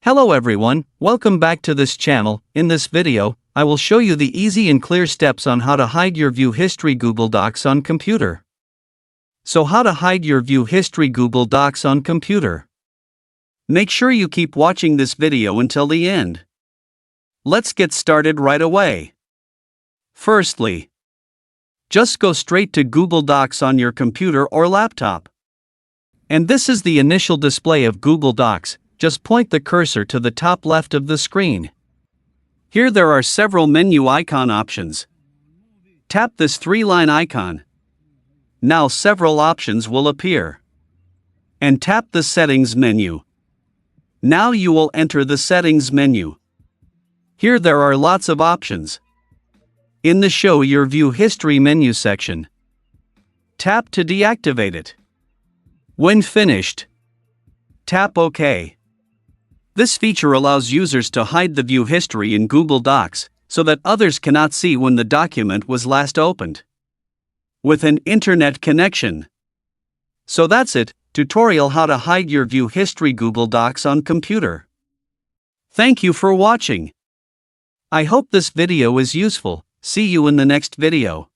Hello everyone, welcome back to this channel. In this video, I will show you the easy and clear steps on how to hide your View History Google Docs on computer. So how to hide your View History Google Docs on computer? Make sure you keep watching this video until the end. Let's get started right away. Firstly, just go straight to Google Docs on your computer or laptop. And this is the initial display of Google Docs. Just point the cursor to the top left of the screen. Here there are several menu icon options. Tap this three-line icon. Now several options will appear. And tap the Settings menu. Now you will enter the Settings menu. Here there are lots of options. In the Show Your View History menu section, tap to deactivate it. When finished, tap OK. This feature allows users to hide the view history in Google Docs, so that others cannot see when the document was last opened. With an internet connection. So that's it, tutorial how to hide your view history Google Docs on computer. Thank you for watching. I hope this video is useful. See you in the next video.